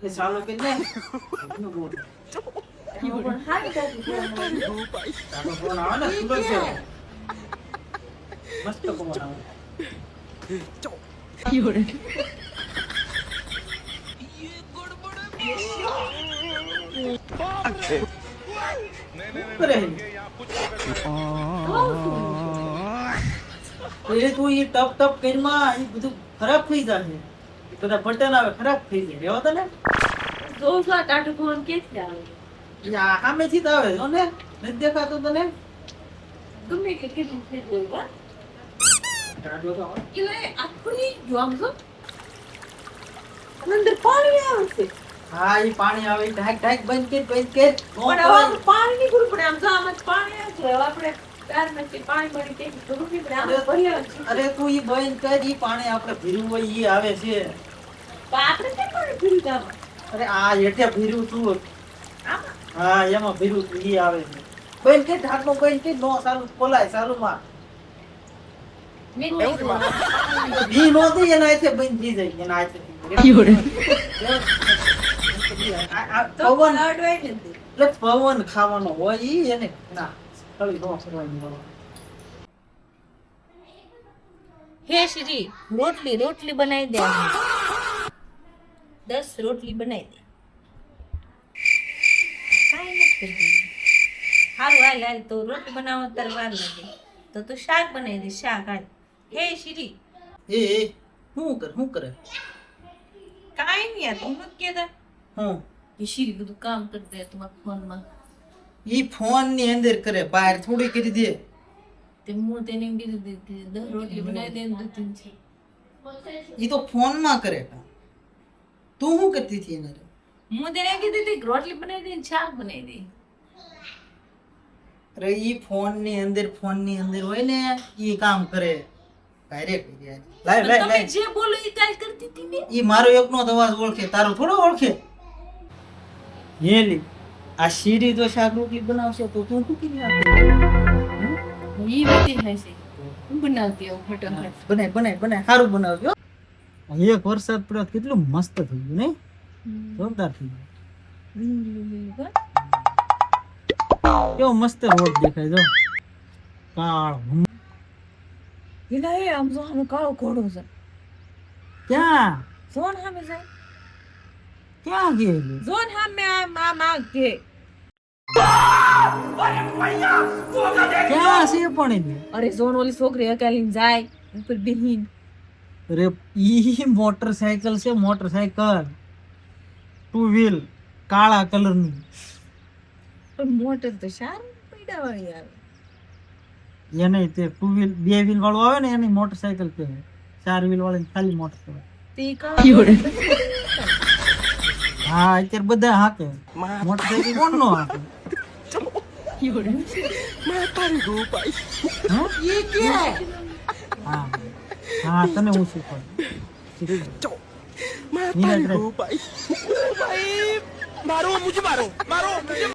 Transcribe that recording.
ચાલુ કે ને બોલ પણ હારી કાઢી ચાલો ફોન આવે ને સુરત છે મસ્ત ફોન આવે કરે એ તું ઈ ટપ ટપ કરીમાં ઈ બધું ખરાબ થઈ જશે બધા બટન આવે ખરાબ થઈ જાય રેવા તો ને જોસા કાઢું ફોન કેથી આવે ઈ આ સામેથી તો આવે જો ને નથી દેખાતું તને ગમે કે કેટલું થઈ ગયું વા કાઢો તો આવે. એટલે આખરી જો આમ જો અંદર પાણી આવે છે હા ઈ પાણી આવે ઈ ઢાક ઢાક બંધ કર પણ હવે આપણે પાણી નહીં ભરવું પડે આમ જો આમ જ પાણી આવે છે હવે આપણે ચારમાંથી પાણી ભરી તેની જરૂર નહીં પડે આમ ભરી આવે છે અરે તું ઈ બંધ કર ઈ પાણી આપણે ભીરું હોય ઈ આવે છે પણ આપણે કેમ પાણી ભરી જવાનું અરે આ હેઠે ભીરું તું આમાં હા એમાં ભીરું તું ઈ આવે છે બંધ કર ઢાંકણું બંધ કર નો ચાલુ ખોલાય ચાલુમાં મેં ઈ નો દે એના હાથે બંધ થઈ જાય એના હાથે તો પવન અડવાય નથી એટલે પવન ખાવાનો હોય ઈ એને ના થળી નો કરવાની હોય હે શ્રી રોટલી બનાવી દે 10 રોટલી બનાવી દે કાઈ નથી કરતી હારું હાલ તો રોટલી બનાવવા તાર વાર લાગે તો તું શાક બનાવી દે શાક હાલ હે શ્રી એ શું કરે કાઈ નહીં યાર તું નથી કહેતા હું એ શ્રી બધું કામ કરી દે તમારા ફોનમાં ઈ ફોન ની અંદર કરે બહાર થોડી કરી દે તે હું તેને એમ કીધું 10 રોટલી બનાવી દે ને 2-3 છે ઈ તો ફોન માં કરે તું શું કરતી હતી એને હું તેને કીધું કે રોટલી બનાવી દે ને શાક બનાવી દે અરે ઈ ફોન ની અંદર હોય ને ઈ કામ કરે ડાયરેક્ટ લાય તમે લાય જે બોલો એ કાલ કરતી હતી ને ઈ મારો એકનો જ અવાજ ઓળખે તારો થોડો ઓળખે હેલી આ શીરી તો શાક રોટલી બનાવશે તો તું શું કરી ઈ બધી હશે હું બનાવતી આવું ફટાફટ બનાય સારું બનાવજો એક વરસાદ પડ્યો કેટલું મસ્ત થઈ ગયું નહીં જોરદાર થઈ ગયું કેવો મસ્ત રોડ દેખાય જો કાળ એના એ આમ જો આમ કાળો ઘોડો છે ક્યાં જોન સામે જાય ક્યાં ગયેલું જોન સામે આ કે ક્યાં છે પણ એ અરે જોન ઓલી છોકરી અકાલીને જાય ઉપર બેહીન અરે ઈ મોટરસાયકલ છે મોટરસાયકલ 2 વ્હીલ કાળા કલરની પણ મોટર તો સારું પૈડા વાળી આવે એને તે 2 વ્હીલ 2 વ્હીલ વાળું આવે ને એની મોટરસાયકલ કહેવાય 4 વ્હીલ વાળી ખાલી મોટર કહેવાય તે કાળો હા અત્યારે બધા હાકે મોટરસાયકલ કોણ નો હાકે હા હા તને હું શીખવાડું